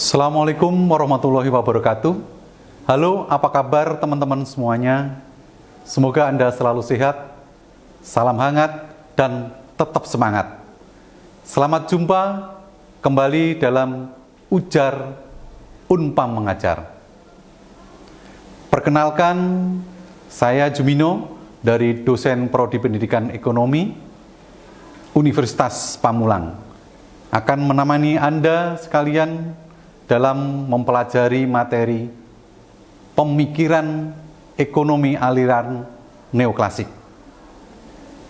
Assalamualaikum warahmatullahi wabarakatuh. Halo, apa kabar teman-teman semuanya? Semoga Anda selalu sehat, salam hangat, dan tetap semangat. Selamat jumpa kembali dalam Ujar Unpam Mengajar. Perkenalkan, saya Jumino dari dosen Prodi Pendidikan Ekonomi Universitas Pamulang. Akan menemani Anda sekalian dalam mempelajari materi pemikiran ekonomi aliran neoklasik.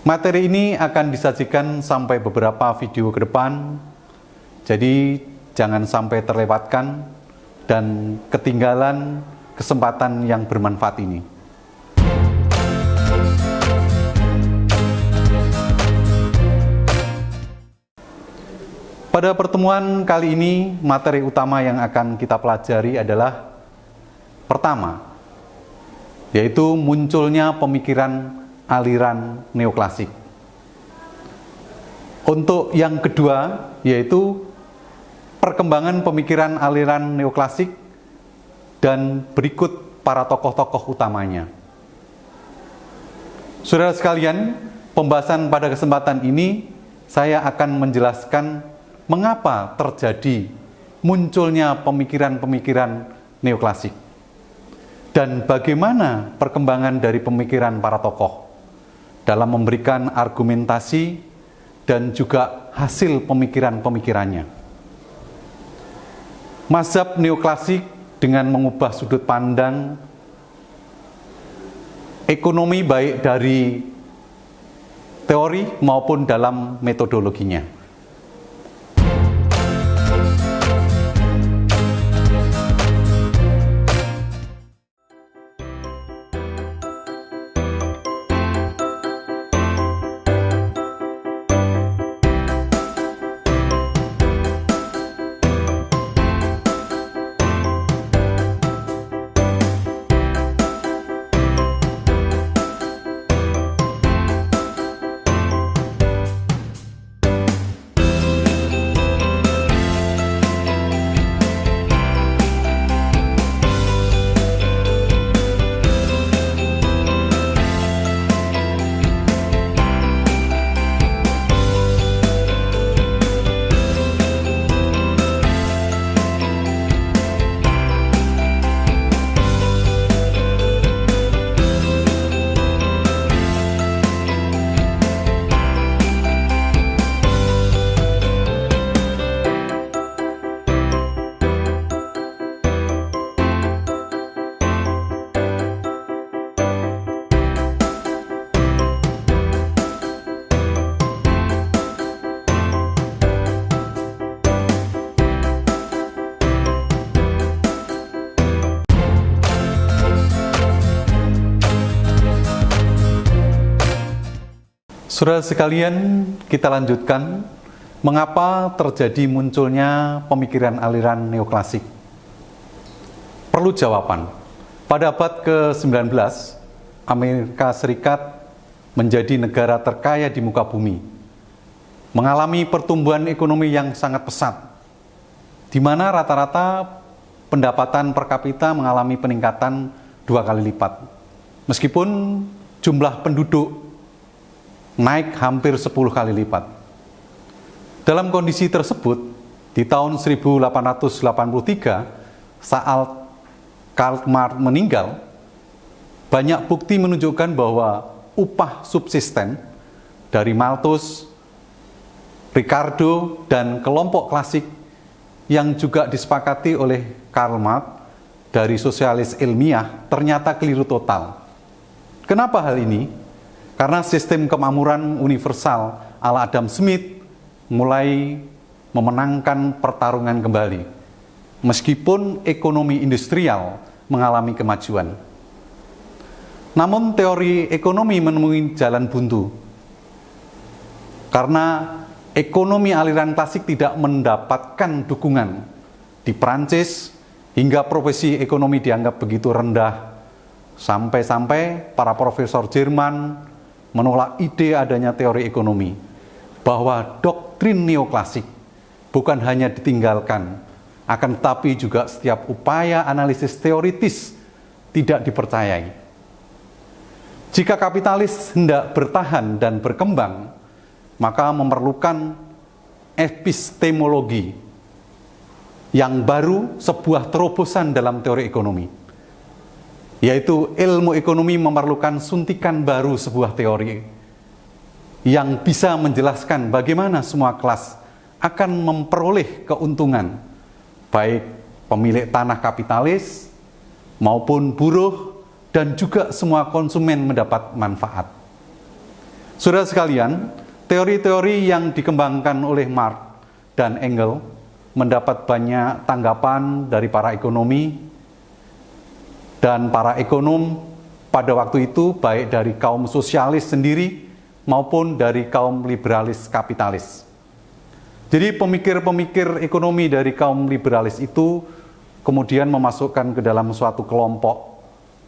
Materi ini akan disajikan sampai beberapa video ke depan, jadi jangan sampai terlewatkan dan ketinggalan kesempatan yang bermanfaat ini. Pada pertemuan kali ini, materi utama yang akan kita pelajari adalah pertama, yaitu munculnya pemikiran aliran neoklasik. Untuk yang kedua, yaitu perkembangan pemikiran aliran neoklasik dan berikut para tokoh-tokoh utamanya. Saudara sekalian, pembahasan pada kesempatan ini saya akan menjelaskan mengapa terjadi munculnya pemikiran-pemikiran neoklasik dan bagaimana perkembangan dari pemikiran para tokoh dalam memberikan argumentasi dan juga hasil pemikiran-pemikirannya. Mazhab neoklasik dengan mengubah sudut pandang ekonomi baik dari teori maupun dalam metodologinya. Saudara sekalian, kita lanjutkan mengapa terjadi munculnya pemikiran aliran neoklasik. Perlu jawaban. Pada abad ke-19, Amerika Serikat menjadi negara terkaya di muka bumi, mengalami pertumbuhan ekonomi yang sangat pesat, di mana rata-rata pendapatan per kapita mengalami peningkatan 2 kali lipat. Meskipun jumlah penduduk naik hampir 10 kali lipat. Dalam kondisi tersebut, di tahun 1883, saat Karl Marx meninggal, banyak bukti menunjukkan bahwa upah subsisten dari Malthus, Ricardo, dan kelompok klasik yang juga disepakati oleh Karl Marx dari sosialis ilmiah ternyata keliru total. Kenapa hal ini? Karena sistem kemakmuran universal ala Adam Smith mulai memenangkan pertarungan kembali, meskipun ekonomi industrial mengalami kemajuan. Namun teori ekonomi menemui jalan buntu, karena ekonomi aliran klasik tidak mendapatkan dukungan di Prancis, hingga profesi ekonomi dianggap begitu rendah, sampai-sampai para profesor Jerman menolak ide adanya teori ekonomi, bahwa doktrin neoklasik bukan hanya ditinggalkan, Akan tetapi juga setiap upaya analisis teoritis tidak dipercayai. Jika kapitalis hendak bertahan dan berkembang, maka memerlukan epistemologi yang baru, sebuah terobosan dalam teori ekonomi. Yaitu ilmu ekonomi memerlukan suntikan baru sebuah teori yang bisa menjelaskan bagaimana semua kelas akan memperoleh keuntungan, baik pemilik tanah kapitalis maupun buruh dan juga semua konsumen mendapat manfaat. Saudara sekalian, teori-teori yang dikembangkan oleh Marx dan Engels mendapat banyak tanggapan dari para ekonomi dan para ekonom pada waktu itu, baik dari kaum sosialis sendiri maupun dari kaum liberalis kapitalis. Jadi pemikir-pemikir ekonomi dari kaum liberalis itu kemudian memasukkan ke dalam suatu kelompok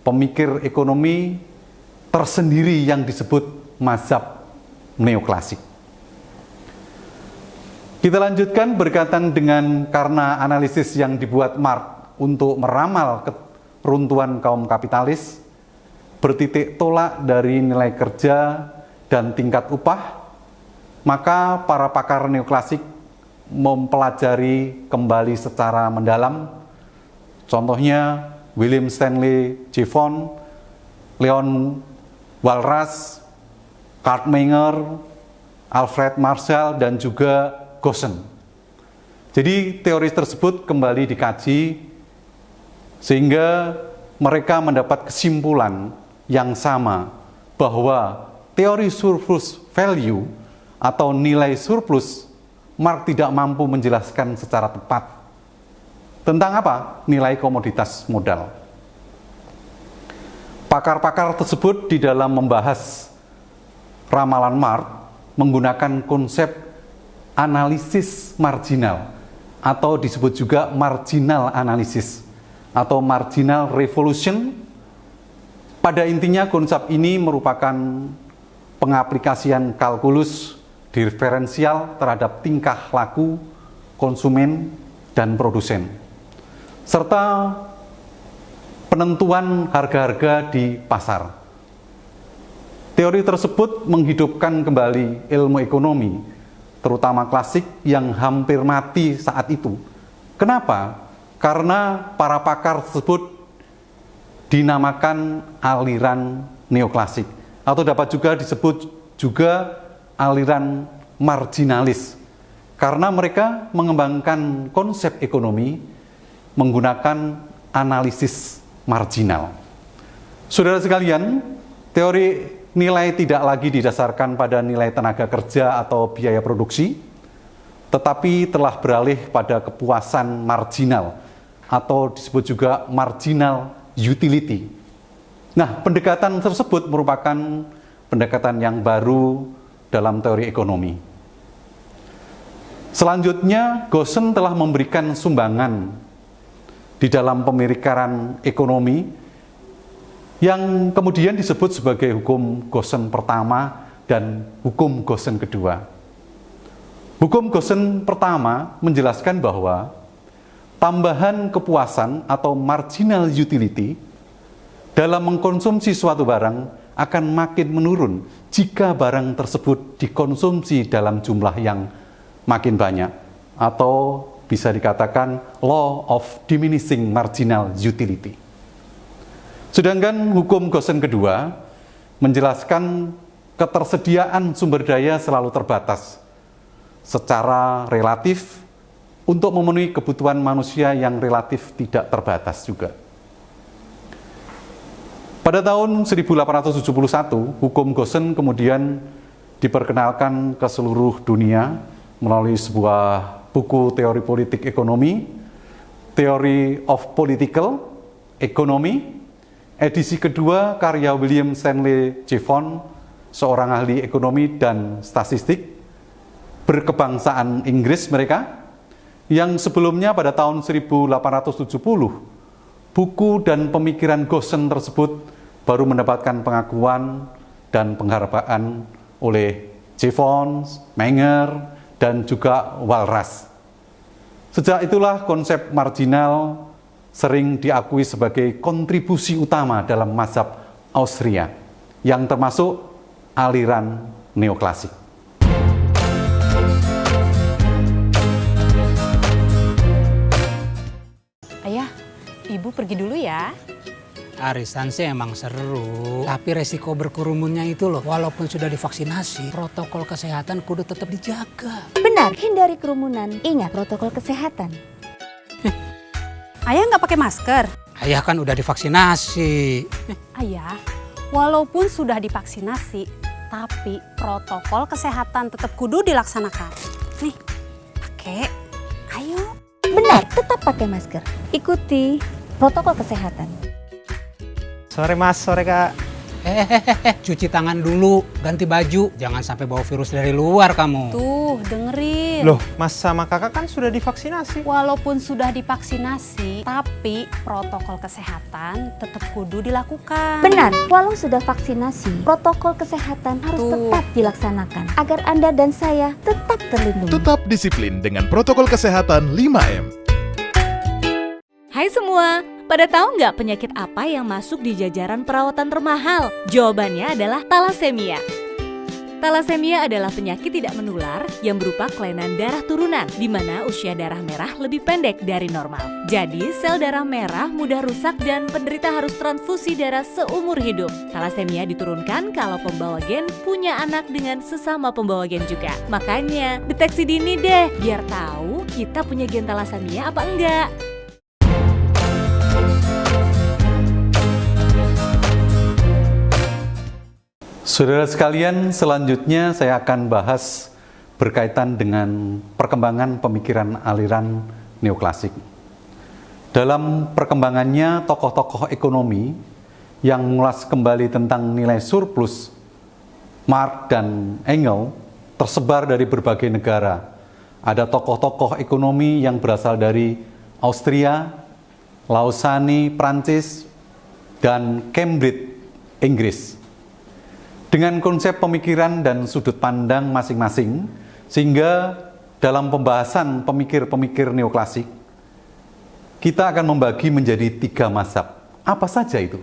pemikir ekonomi tersendiri yang disebut mazhab neoklasik. Kita lanjutkan berkaitan dengan karena analisis yang dibuat Marx untuk meramal keruntuhan kaum kapitalis, bertitik tolak dari nilai kerja dan tingkat upah, maka para pakar neoklasik mempelajari kembali secara mendalam. Contohnya William Stanley Gifford, Leon Walras, Karl Menger, Alfred Marshall, dan juga Gossen. Jadi teori tersebut kembali dikaji sehingga mereka mendapat kesimpulan yang sama bahwa teori surplus value atau nilai surplus Marx tidak mampu menjelaskan secara tepat tentang apa? Nilai komoditas modal. Pakar-pakar tersebut di dalam membahas ramalan Marx menggunakan konsep analisis marginal atau disebut juga marginal analisis atau marginal revolution. Pada intinya konsep ini merupakan pengaplikasian kalkulus diferensial terhadap tingkah laku konsumen dan produsen, serta penentuan harga-harga di pasar. Teori tersebut menghidupkan kembali ilmu ekonomi, terutama klasik yang hampir mati saat itu. Kenapa? Karena para pakar tersebut dinamakan aliran neoklasik, atau dapat juga disebut juga aliran marginalis, karena mereka mengembangkan konsep ekonomi menggunakan analisis marginal. Saudara sekalian, teori nilai tidak lagi didasarkan pada nilai tenaga kerja atau biaya produksi, tetapi telah beralih pada kepuasan marginal atau disebut juga marginal utility. Nah, pendekatan tersebut merupakan pendekatan yang baru dalam teori ekonomi. Selanjutnya, Gossen telah memberikan sumbangan di dalam pemikiran ekonomi yang kemudian disebut sebagai hukum Gossen pertama dan hukum Gossen kedua. Hukum Gossen pertama menjelaskan bahwa tambahan kepuasan atau marginal utility dalam mengkonsumsi suatu barang akan makin menurun jika barang tersebut dikonsumsi dalam jumlah yang makin banyak, atau bisa dikatakan law of diminishing marginal utility. Sedangkan hukum Gossen kedua menjelaskan ketersediaan sumber daya selalu terbatas secara relatif untuk memenuhi kebutuhan manusia yang relatif tidak terbatas juga. Pada tahun 1871, hukum Gossen kemudian diperkenalkan ke seluruh dunia melalui sebuah buku teori politik ekonomi, Theory of Political Economy, edisi kedua karya William Stanley Gifford, seorang ahli ekonomi dan statistik berkebangsaan Inggris mereka, yang sebelumnya pada tahun 1870 buku dan pemikiran Gossen tersebut baru mendapatkan pengakuan dan penghargaan oleh Gifford, Menger, dan juga Walras. Sejak itulah konsep marginal sering diakui sebagai kontribusi utama dalam mazhab Austria, yang termasuk aliran neoklasik. Ayah, ibu pergi dulu ya. Arisan sih emang seru, tapi resiko berkerumunnya itu loh. Walaupun sudah divaksinasi, protokol kesehatan kudu tetap dijaga. Benar, hindari kerumunan. Ingat protokol kesehatan. Ayah nggak pakai masker? Ayah kan udah divaksinasi. Ayah, walaupun sudah divaksinasi, tapi protokol kesehatan tetap kudu dilaksanakan. Nih, pakai. Ayo. Benar, tetap pakai masker. Ikuti protokol kesehatan. Sore Mas, sore Kak. Cuci tangan dulu, ganti baju. Jangan sampai bawa virus dari luar kamu. Tuh, dengerin. Loh, Mas sama Kakak kan sudah divaksinasi. Walaupun sudah divaksinasi, tapi protokol kesehatan tetap kudu dilakukan. Benar, walau sudah vaksinasi, protokol kesehatan harus Tuh. tetap dilaksanakan agar Anda dan saya tetap terlindungi. Tetap disiplin dengan protokol kesehatan 5M. Hai semua, pada tahu nggak penyakit apa yang masuk di jajaran perawatan termahal? Jawabannya adalah talasemia. Talasemia adalah penyakit tidak menular yang berupa kelainan darah turunan, di mana usia darah merah lebih pendek dari normal. Jadi, sel darah merah mudah rusak dan penderita harus transfusi darah seumur hidup. Talasemia diturunkan kalau pembawa gen punya anak dengan sesama pembawa gen juga. Makanya, deteksi dini deh, biar tahu kita punya gen talasemia apa enggak. Saudara sekalian, selanjutnya saya akan bahas berkaitan dengan perkembangan pemikiran aliran neoklasik. Dalam perkembangannya, tokoh-tokoh ekonomi yang mengulas kembali tentang nilai surplus, Marx dan Engels, tersebar dari berbagai negara. Ada tokoh-tokoh ekonomi yang berasal dari Austria, Lausanne, Prancis, dan Cambridge, Inggris. Dengan konsep pemikiran dan sudut pandang masing-masing, sehingga dalam pembahasan pemikir-pemikir neoklasik, kita akan membagi menjadi 3 mazhab. Apa saja itu?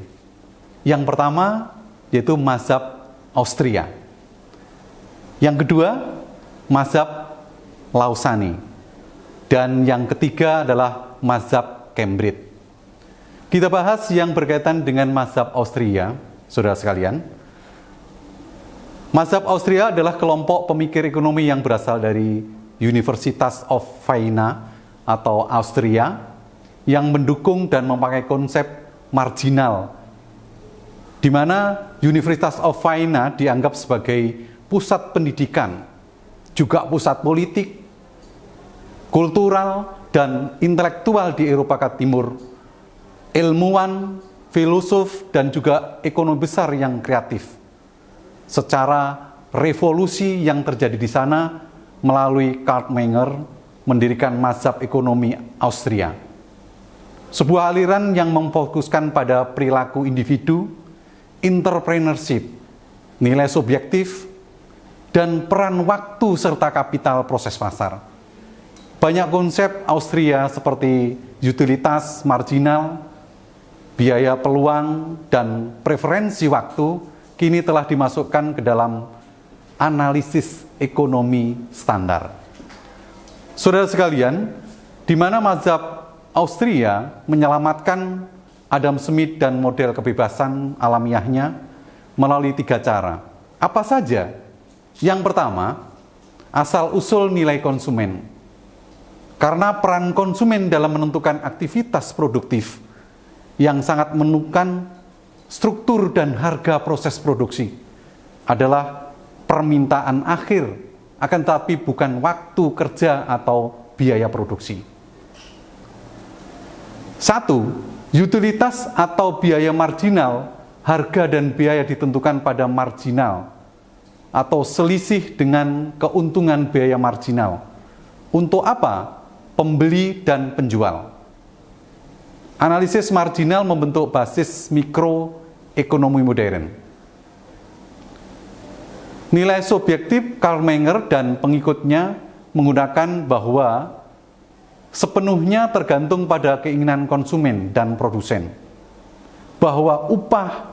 Yang pertama, yaitu mazhab Austria. Yang kedua, mazhab Lausanne. Dan yang ketiga adalah mazhab Cambridge. Kita bahas yang berkaitan dengan mazhab Austria, saudara sekalian. Mazhab Austria adalah kelompok pemikir ekonomi yang berasal dari Universitas of Vienna atau Austria yang mendukung dan memakai konsep marginal, di mana Universitas of Vienna dianggap sebagai pusat pendidikan, juga pusat politik, kultural, dan intelektual di Eropa Timur, ilmuwan, filosof, dan juga ekonomi besar yang kreatif. Secara revolusi yang terjadi di sana melalui Karl Menger mendirikan mazhab ekonomi Austria. Sebuah aliran yang memfokuskan pada perilaku individu, entrepreneurship, nilai subjektif, dan peran waktu serta kapital proses pasar. Banyak konsep Austria seperti utilitas marginal, biaya peluang, dan preferensi waktu kini telah dimasukkan ke dalam analisis ekonomi standar. Saudara sekalian, di mana mazhab Austria menyelamatkan Adam Smith dan model kebebasan alamiahnya melalui 3 cara. Apa saja? Yang pertama, asal-usul nilai konsumen. Karena peran konsumen dalam menentukan aktivitas produktif yang sangat menentukan struktur dan harga proses produksi adalah permintaan akhir, akan tetapi bukan waktu kerja atau biaya produksi. 1. Utilitas atau biaya marginal, harga dan biaya ditentukan pada marginal atau selisih dengan keuntungan biaya marginal. Untuk apa? Pembeli dan penjual. Analisis marginal membentuk basis mikroekonomi modern. Nilai subjektif Karl Menger dan pengikutnya menggunakan bahwa sepenuhnya tergantung pada keinginan konsumen dan produsen. Bahwa upah,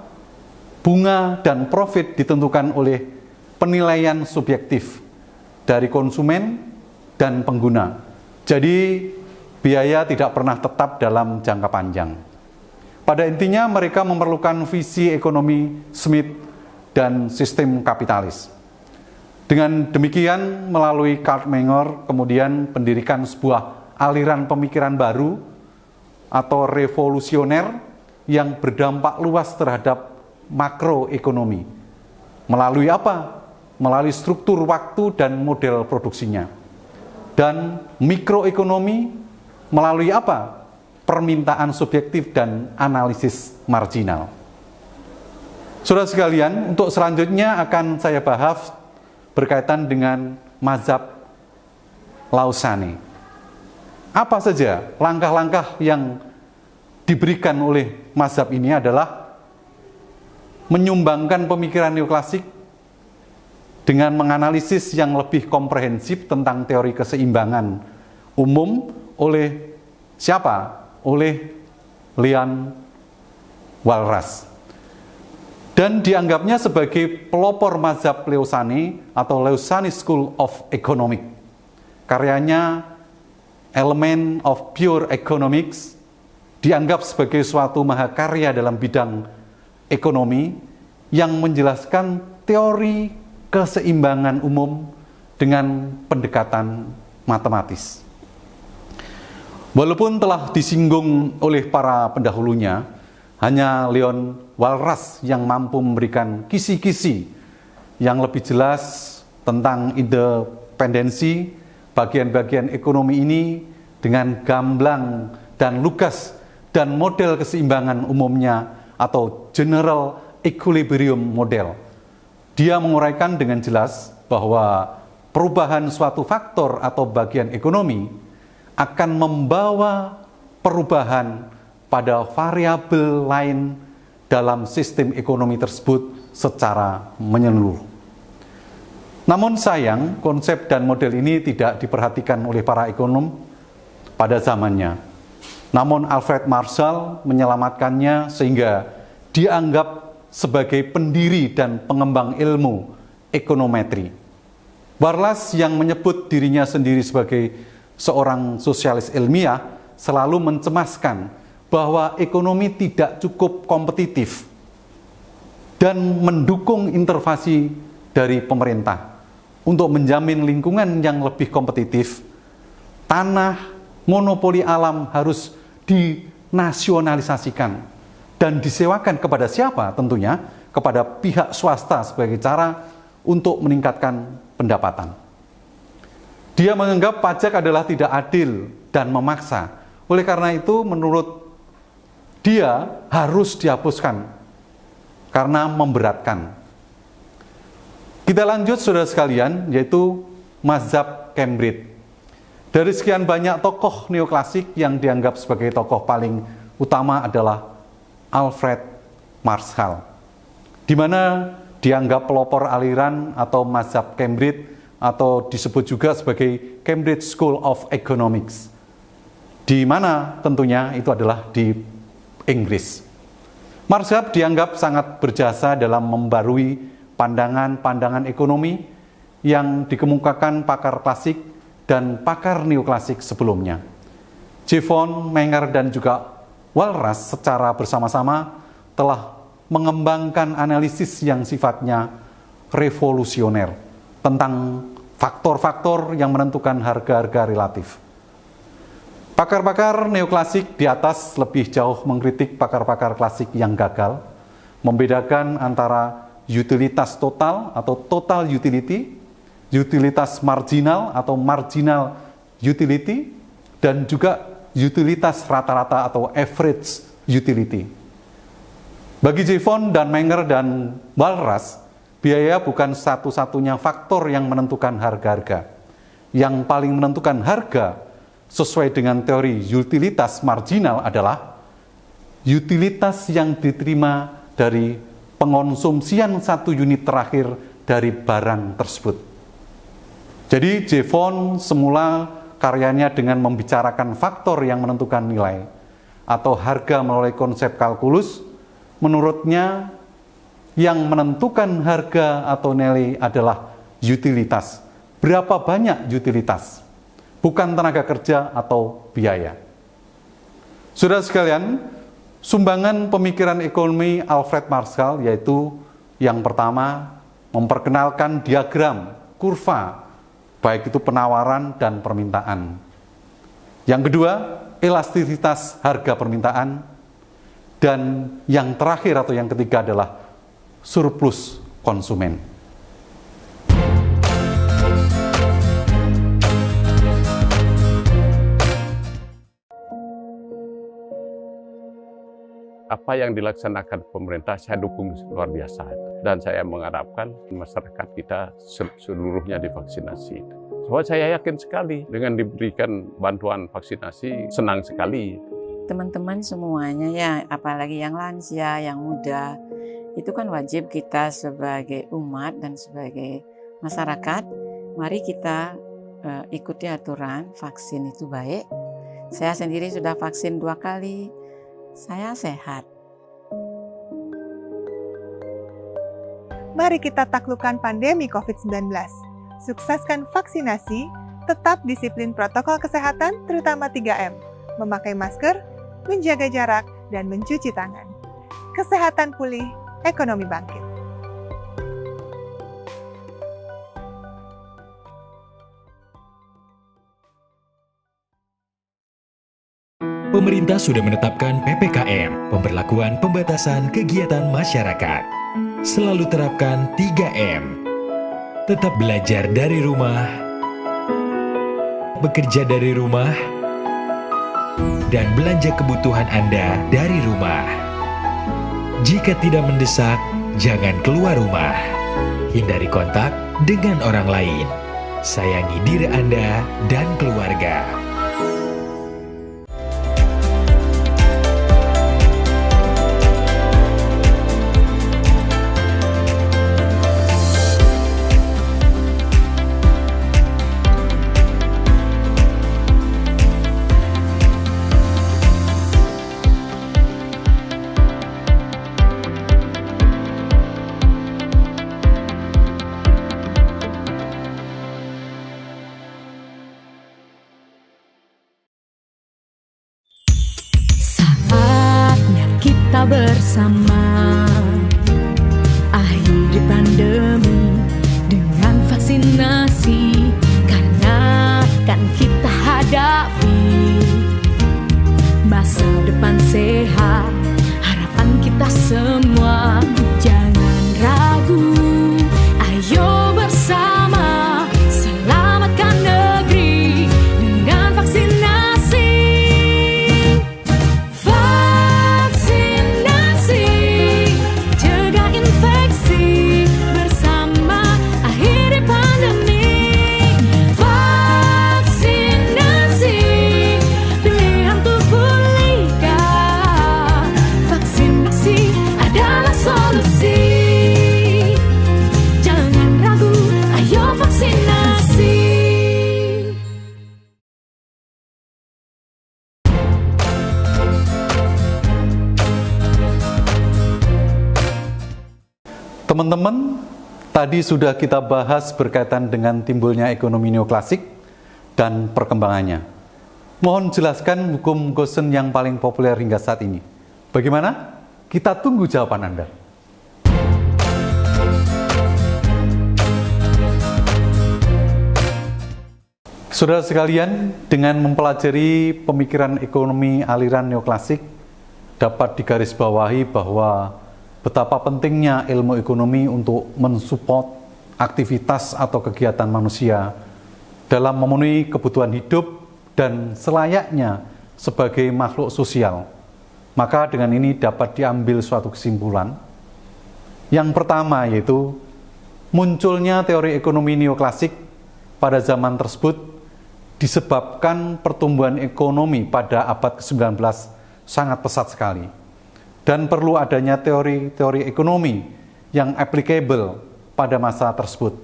bunga, dan profit ditentukan oleh penilaian subjektif dari konsumen dan pengguna. Jadi, biaya tidak pernah tetap dalam jangka panjang. Pada intinya, mereka memerlukan visi ekonomi Smith dan sistem kapitalis. Dengan demikian, melalui Karl Menger kemudian mendirikan sebuah aliran pemikiran baru atau revolusioner yang berdampak luas terhadap makroekonomi. Melalui apa? Melalui struktur waktu dan model produksinya. Dan mikroekonomi melalui apa? Permintaan subjektif dan analisis marginal. Saudara sekalian, untuk selanjutnya akan saya bahas berkaitan dengan mazhab Lausanne. Apa saja langkah-langkah yang diberikan oleh mazhab ini adalah menyumbangkan pemikiran neoklasik dengan menganalisis yang lebih komprehensif tentang teori keseimbangan umum oleh siapa? Oleh Leon Walras. Dan dianggapnya sebagai pelopor mazhab Lausanne atau Lausanne School of Economics. Karyanya Element of Pure Economics dianggap sebagai suatu mahakarya dalam bidang ekonomi yang menjelaskan teori keseimbangan umum dengan pendekatan matematis. Walaupun telah disinggung oleh para pendahulunya, hanya Leon Walras yang mampu memberikan kisi-kisi yang lebih jelas tentang independensi bagian-bagian ekonomi ini dengan gamblang dan lugas dan model keseimbangan umumnya atau general equilibrium model. Dia menguraikan dengan jelas bahwa perubahan suatu faktor atau bagian ekonomi akan membawa perubahan pada variabel lain dalam sistem ekonomi tersebut secara menyeluruh. Namun sayang, konsep dan model ini tidak diperhatikan oleh para ekonom pada zamannya. Namun Alfred Marshall menyelamatkannya sehingga dianggap sebagai pendiri dan pengembang ilmu ekonometri. Walras yang menyebut dirinya sendiri sebagai seorang sosialis ilmiah selalu mencemaskan bahwa ekonomi tidak cukup kompetitif dan mendukung intervensi dari pemerintah untuk menjamin lingkungan yang lebih kompetitif. Tanah monopoli alam harus dinasionalisasikan dan disewakan kepada siapa? Tentunya kepada pihak swasta sebagai cara untuk meningkatkan pendapatan. Dia menganggap pajak adalah tidak adil dan memaksa. Oleh karena itu, menurut dia harus dihapuskan karena memberatkan. Kita lanjut saudara sekalian, yaitu mazhab Cambridge. Dari sekian banyak tokoh neoklasik yang dianggap sebagai tokoh paling utama adalah Alfred Marshall, di mana dianggap pelopor aliran atau mazhab Cambridge atau disebut juga sebagai Cambridge School of Economics, di mana tentunya itu adalah di Inggris. Marshall dianggap sangat berjasa dalam membarui pandangan-pandangan ekonomi yang dikemukakan pakar klasik dan pakar neoklasik sebelumnya. Jevon, Menger, dan juga Walras secara bersama-sama telah mengembangkan analisis yang sifatnya revolusioner tentang faktor-faktor yang menentukan harga-harga relatif. Pakar-pakar neoklasik di atas lebih jauh mengkritik pakar-pakar klasik yang gagal, membedakan antara utilitas total atau total utility, utilitas marginal atau marginal utility, dan juga utilitas rata-rata atau average utility. Bagi Jevon dan Menger dan Walras, biaya bukan satu-satunya faktor yang menentukan harga-harga. Yang paling menentukan harga sesuai dengan teori utilitas marginal adalah utilitas yang diterima dari pengonsumsian satu unit terakhir dari barang tersebut. Jadi Jevon semula karyanya dengan membicarakan faktor yang menentukan nilai atau harga melalui konsep kalkulus. Menurutnya, yang menentukan harga atau nilai adalah utilitas. Berapa banyak utilitas? Bukan tenaga kerja atau biaya. Saudara sekalian, sumbangan pemikiran ekonomi Alfred Marshall yaitu yang pertama, memperkenalkan diagram, kurva, baik itu penawaran dan permintaan. Yang kedua, elastisitas harga permintaan. Dan yang terakhir atau yang ketiga adalah surplus konsumen. Apa yang dilaksanakan pemerintah saya dukung luar biasa, dan saya mengharapkan masyarakat kita seluruhnya divaksinasi. Soalnya saya yakin sekali dengan diberikan bantuan vaksinasi, senang sekali. Teman-teman semuanya ya, apalagi yang lansia, yang muda, itu kan wajib kita sebagai umat dan sebagai masyarakat, mari kita ikuti aturan vaksin itu baik. Saya sendiri sudah vaksin 2 kali. Saya sehat. Mari kita taklukkan pandemi COVID-19. Sukseskan vaksinasi, tetap disiplin protokol kesehatan terutama 3M. Memakai masker, menjaga jarak, dan mencuci tangan. Kesehatan pulih, ekonomi bangkit. Pemerintah sudah menetapkan PPKM, pemberlakuan pembatasan kegiatan masyarakat. Selalu terapkan 3M. Tetap belajar dari rumah, bekerja dari rumah, dan belanja kebutuhan Anda dari rumah. Jika tidak mendesak, jangan keluar rumah. Hindari kontak dengan orang lain. Sayangi diri Anda dan keluarga. Bersama akhiri pandemi dengan vaksinasi, karena kan kita hadapi masa depan sehat, harapan kita semua. Jangan ragu, ayo bersama selamatkan negeri dengan vaksinasi. Teman-teman, tadi sudah kita bahas berkaitan dengan timbulnya ekonomi neoklasik dan perkembangannya. Mohon jelaskan hukum Gosen yang paling populer hingga saat ini. Bagaimana? Kita tunggu jawaban Anda. Saudara sekalian, dengan mempelajari pemikiran ekonomi aliran neoklasik, dapat digarisbawahi bahwa betapa pentingnya ilmu ekonomi untuk mensupport aktivitas atau kegiatan manusia dalam memenuhi kebutuhan hidup dan selayaknya sebagai makhluk sosial. Maka dengan ini dapat diambil suatu kesimpulan. Yang pertama yaitu munculnya teori ekonomi neoklasik pada zaman tersebut disebabkan pertumbuhan ekonomi pada abad ke-19 sangat pesat sekali. Dan perlu adanya teori-teori ekonomi yang applicable pada masa tersebut,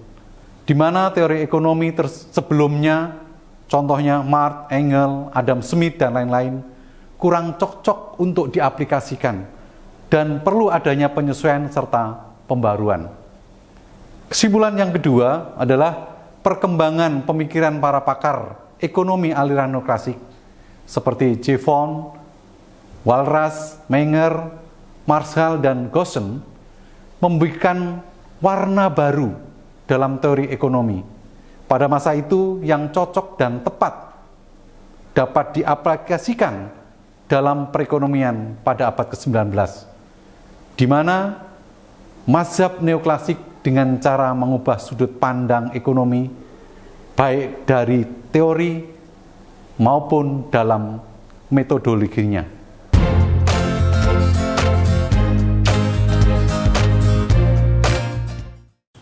di mana teori ekonomi sebelumnya contohnya Marx, Engels, Adam Smith, dan lain-lain, kurang cocok untuk diaplikasikan dan perlu adanya penyesuaian serta pembaruan. Kesimpulan yang kedua adalah perkembangan pemikiran para pakar ekonomi aliran neoklasik seperti Jevon, Walras, Menger, Marshall, dan Gossen memberikan warna baru dalam teori ekonomi pada masa itu yang cocok dan tepat dapat diaplikasikan dalam perekonomian pada abad ke-19, di mana mazhab neoklasik dengan cara mengubah sudut pandang ekonomi baik dari teori maupun dalam metodologinya.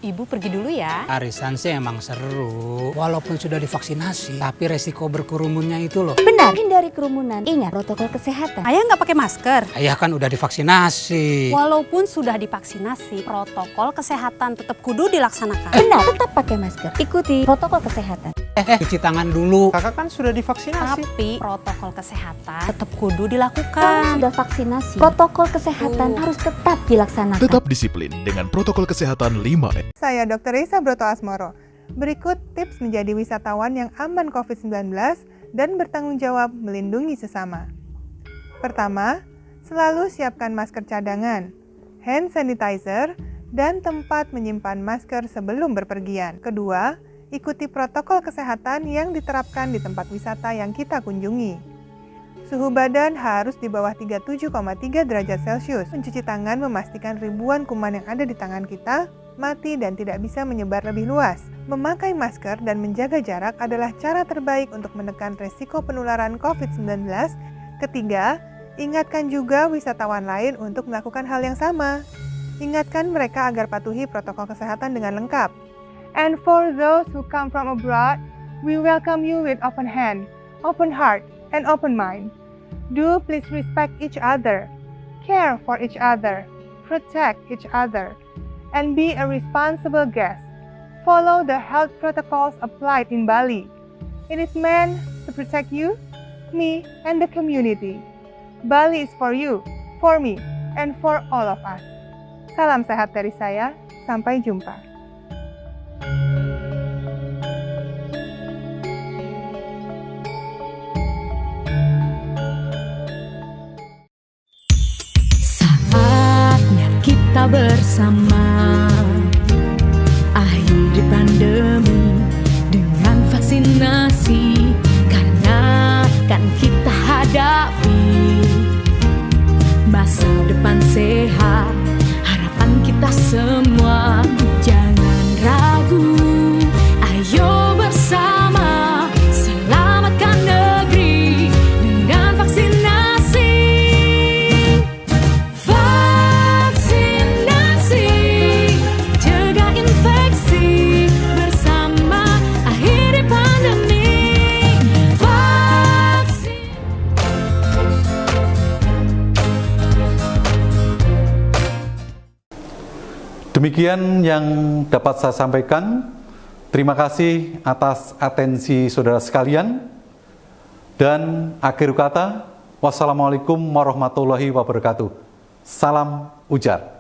Ibu pergi dulu ya. Arisan sih emang seru, walaupun sudah divaksinasi, tapi resiko berkerumunnya itu loh. Benar, hindari kerumunan. Ingat protokol kesehatan. Ayah nggak pakai masker. Ayah kan udah divaksinasi. Walaupun sudah divaksinasi, protokol kesehatan tetap kudu dilaksanakan. Benar, tetap pakai masker. Ikuti protokol kesehatan. Cuci tangan dulu. Kakak kan sudah divaksinasi. Tapi protokol kesehatan tetap kudu Kalau dilakukan. sudah vaksinasi, protokol kesehatan harus tetap dilaksanakan. Tetap disiplin dengan protokol kesehatan 5M. Saya Dr. Risa Broto Asmoro. Berikut tips menjadi wisatawan yang aman COVID-19 dan bertanggung jawab melindungi sesama. Pertama, selalu siapkan masker cadangan, hand sanitizer, dan tempat menyimpan masker sebelum berpergian. Kedua, ikuti protokol kesehatan yang diterapkan di tempat wisata yang kita kunjungi. Suhu badan harus di bawah 37,3 derajat Celcius. Mencuci tangan memastikan ribuan kuman yang ada di tangan kita mati dan tidak bisa menyebar lebih luas. Memakai masker dan menjaga jarak adalah cara terbaik untuk menekan resiko penularan COVID-19. Ketiga, ingatkan juga wisatawan lain untuk melakukan hal yang sama. Ingatkan mereka agar patuhi protokol kesehatan dengan lengkap. And for those who come from abroad, we welcome you with open hand, open heart, and open mind. Do please respect each other, care for each other, protect each other, and be a responsible guest. Follow the health protocols applied in Bali. It is meant to protect you, me, and the community. Bali is for you, for me, and for all of us. Salam sehat dari saya, sampai jumpa. Saatnya kita bersama akhiri pandemi dengan vaksinasi, karena kan kita hadapi masa depan sehat, harapan kita semua. Jangan ragu, ayo bersama selamatkan negeri dengan vaksinasi. Vaksinasi, cegah infeksi, bersama akhiri pandemi. Vaksin. Demikian yang dapat saya sampaikan. Terima kasih atas atensi saudara sekalian. Dan akhir kata, wassalamualaikum warahmatullahi wabarakatuh. Salam ujar.